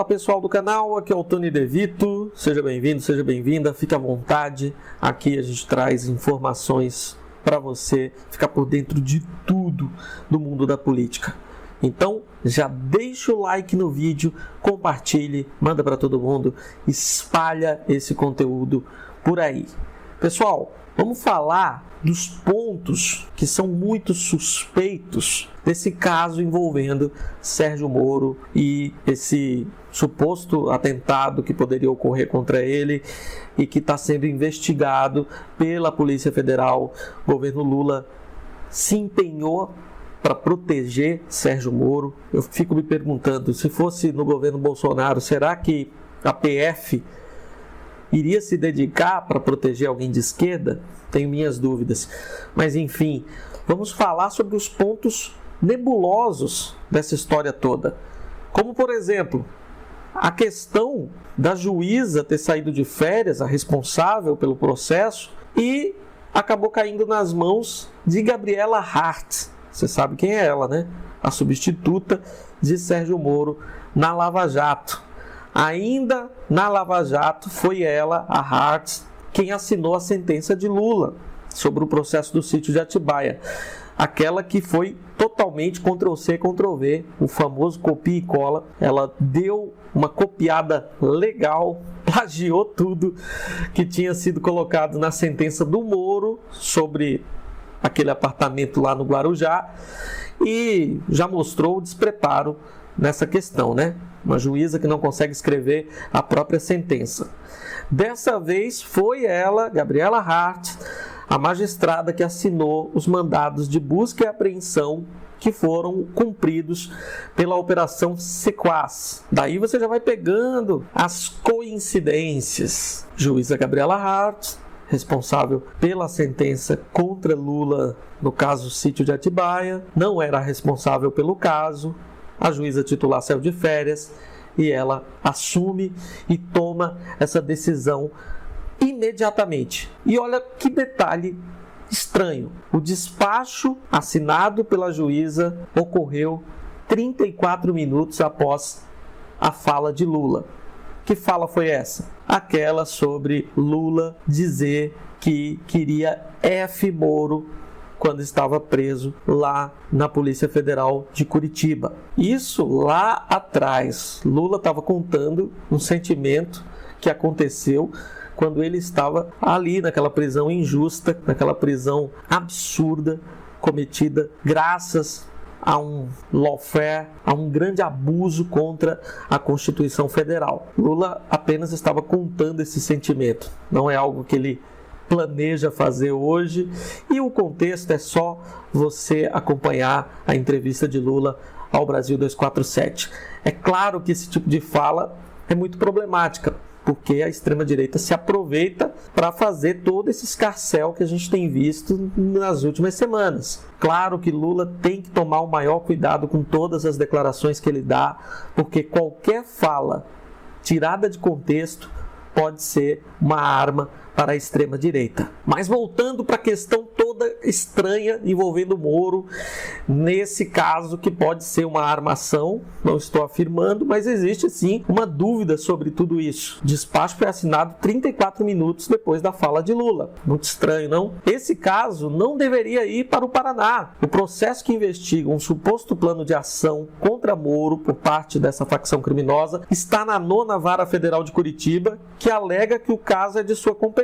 Fala pessoal do canal, aqui é o Tony De Vito, seja bem-vindo, seja bem-vinda, fique à vontade. Aqui a gente traz informações para você ficar por dentro de tudo do mundo da política. Então já deixa o like no vídeo, compartilhe, manda para todo mundo, espalha esse conteúdo por aí. Pessoal, vamos falar dos pontos que são muito suspeitos desse caso envolvendo Sérgio Moro e esse suposto atentado que poderia ocorrer contra ele e que está sendo investigado pela Polícia Federal. O governo Lula se empenhou para proteger Sérgio Moro. Eu fico me perguntando, se fosse no governo Bolsonaro, será que a PF iria se dedicar para proteger alguém de esquerda? Tenho minhas dúvidas. Mas enfim, vamos falar sobre os pontos nebulosos dessa história toda. Como, por exemplo, a questão da juíza ter saído de férias, a responsável pelo processo, e acabou caindo nas mãos de Gabriela Hart. Você sabe quem é ela, né? A substituta de Sérgio Moro na Lava Jato. Ainda na Lava Jato, foi ela, a Hart, quem assinou a sentença de Lula sobre o processo do sítio de Atibaia. Aquela que foi totalmente Ctrl-C, Ctrl-V, o famoso copia e cola. Ela deu uma copiada legal, plagiou tudo que tinha sido colocado na sentença do Moro sobre aquele apartamento lá no Guarujá e já mostrou o despreparo nessa questão, né? Uma juíza que não consegue escrever a própria sentença. Dessa vez foi ela, Gabriela Hart, a magistrada que assinou os mandados de busca e apreensão que foram cumpridos pela Operação Sequaz. Daí você já vai pegando as coincidências. Juíza Gabriela Hart, responsável pela sentença contra Lula no caso Sítio de Atibaia, não era responsável pelo caso. A juíza titular saiu de férias e ela assume e toma essa decisão imediatamente. E olha que detalhe estranho. O despacho assinado pela juíza ocorreu 34 minutos após a fala de Lula. Que fala foi essa? Aquela sobre Lula dizer que queria F. Moro quando estava preso lá na Polícia Federal de Curitiba. Isso lá atrás. Lula estava contando um sentimento que aconteceu quando ele estava ali naquela prisão injusta, naquela prisão absurda, cometida graças a um lawfare, a um grande abuso contra a Constituição Federal. Lula apenas estava contando esse sentimento, não é algo que ele planeja fazer hoje, e o contexto é só você acompanhar a entrevista de Lula ao Brasil 247. É claro que esse tipo de fala é muito problemática, porque a extrema-direita se aproveita para fazer todo esse escarcéu que a gente tem visto nas últimas semanas. Claro que Lula tem que tomar o maior cuidado com todas as declarações que ele dá, porque qualquer fala tirada de contexto pode ser uma arma para a extrema-direita. Mas voltando para a questão toda estranha envolvendo Moro, nesse caso que pode ser uma armação, não estou afirmando, mas existe sim uma dúvida sobre tudo isso. O despacho foi assinado 34 minutos depois da fala de Lula. Muito estranho, não? Esse caso não deveria ir para o Paraná. O processo que investiga um suposto plano de ação contra Moro por parte dessa facção criminosa está na 9ª Vara Federal de Curitiba, que alega que o caso é de sua competência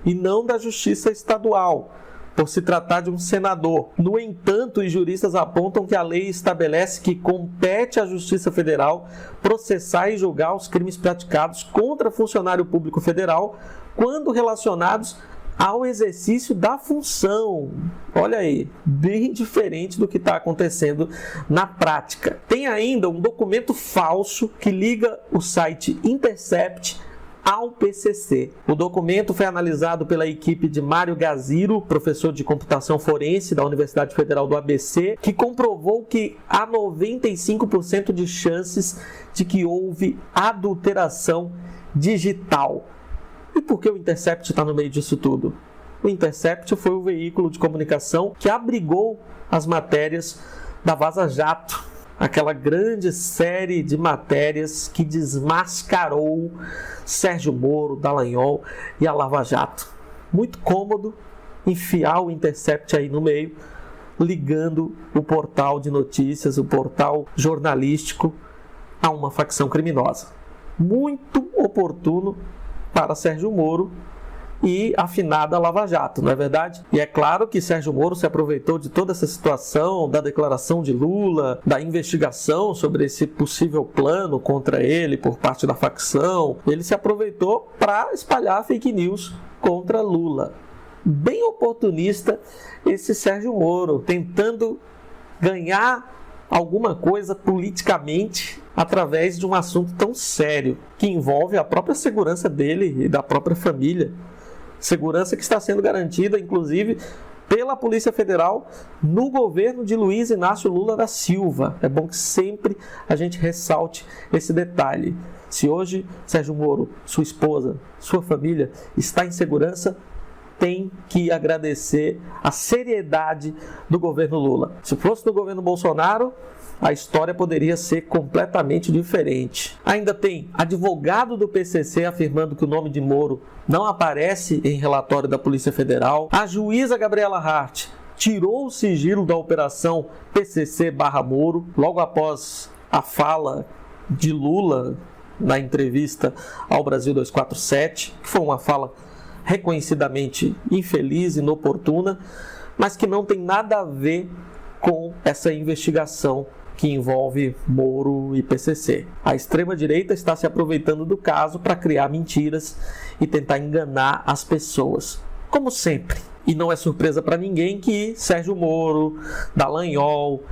e não da Justiça Estadual, por se tratar de um senador. No entanto, os juristas apontam que a lei estabelece que compete à Justiça Federal processar e julgar os crimes praticados contra funcionário público federal quando relacionados ao exercício da função. Olha aí, bem diferente do que está acontecendo na prática. Tem ainda um documento falso que liga o site Intercept ao PCC. O documento foi analisado pela equipe de Mário Gaziro, professor de computação forense da Universidade Federal do ABC, que comprovou que há 95% de chances de que houve adulteração digital. E por que o Intercept está no meio disso tudo? O Intercept foi o veículo de comunicação que abrigou as matérias da Vaza Jato, aquela grande série de matérias que desmascarou Sérgio Moro, Dallagnol e a Lava Jato. Muito cômodo enfiar o Intercept aí no meio, ligando o portal de notícias, o portal jornalístico a uma facção criminosa. Muito oportuno para Sérgio Moro e afinada Lava Jato, não é verdade? E é claro que Sérgio Moro se aproveitou de toda essa situação, da declaração de Lula, da investigação sobre esse possível plano contra ele por parte da facção. Ele se aproveitou para espalhar fake news contra Lula. Bem oportunista esse Sérgio Moro, tentando ganhar alguma coisa politicamente através de um assunto tão sério, que envolve a própria segurança dele e da própria família. Segurança que está sendo garantida, inclusive, pela Polícia Federal no governo de Luiz Inácio Lula da Silva. É bom que sempre a gente ressalte esse detalhe. Se hoje Sérgio Moro, sua esposa, sua família está em segurança, tem que agradecer a seriedade do governo Lula. Se fosse no governo Bolsonaro, a história poderia ser completamente diferente. Ainda tem advogado do PCC afirmando que o nome de Moro não aparece em relatório da Polícia Federal. A juíza Gabriela Hart tirou o sigilo da operação PCC/Moro logo após a fala de Lula na entrevista ao Brasil 247, que foi uma fala reconhecidamente infeliz, inoportuna, mas que não tem nada a ver com essa investigação que envolve Moro e PCC. A extrema-direita está se aproveitando do caso para criar mentiras e tentar enganar as pessoas, como sempre. E não é surpresa para ninguém que Sérgio Moro, Dallagnol,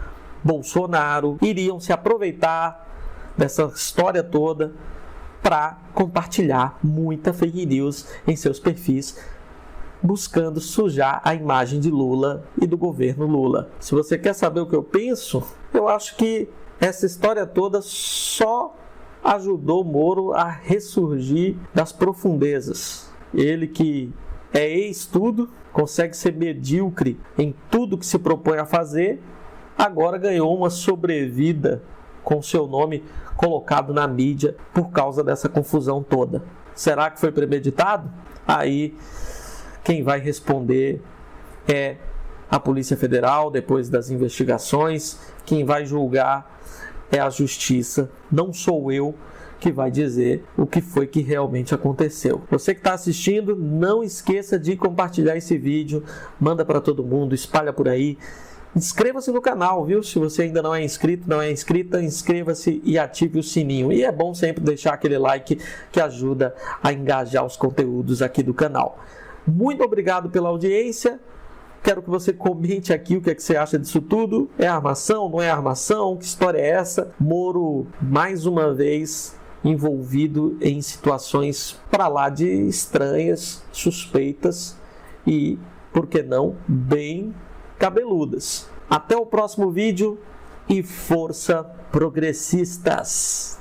Bolsonaro iriam se aproveitar dessa história toda para compartilhar muita fake news em seus perfis, buscando sujar a imagem de Lula e do governo Lula. Se você quer saber o que eu penso, eu acho que essa história toda só ajudou Moro a ressurgir das profundezas. Ele que é ex-tudo, consegue ser medíocre em tudo que se propõe a fazer, agora ganhou uma sobrevida com seu nome colocado na mídia por causa dessa confusão toda. Será que foi premeditado? Aí quem vai responder é a Polícia Federal, depois das investigações. Quem vai julgar é a Justiça. Não sou eu que vai dizer o que foi que realmente aconteceu. Você que está assistindo, não esqueça de compartilhar esse vídeo. Manda para todo mundo, espalha por aí. Inscreva-se no canal, viu? Se você ainda não é inscrito, não é inscrita, inscreva-se e ative o sininho. E é bom sempre deixar aquele like que ajuda a engajar os conteúdos aqui do canal. Muito obrigado pela audiência. Quero que você comente aqui o que é que você acha disso tudo. É armação? Não é armação? Que história é essa? Moro, mais uma vez, envolvido em situações para lá de estranhas, suspeitas e, por que não, bem cabeludas. Até o próximo vídeo e força progressistas!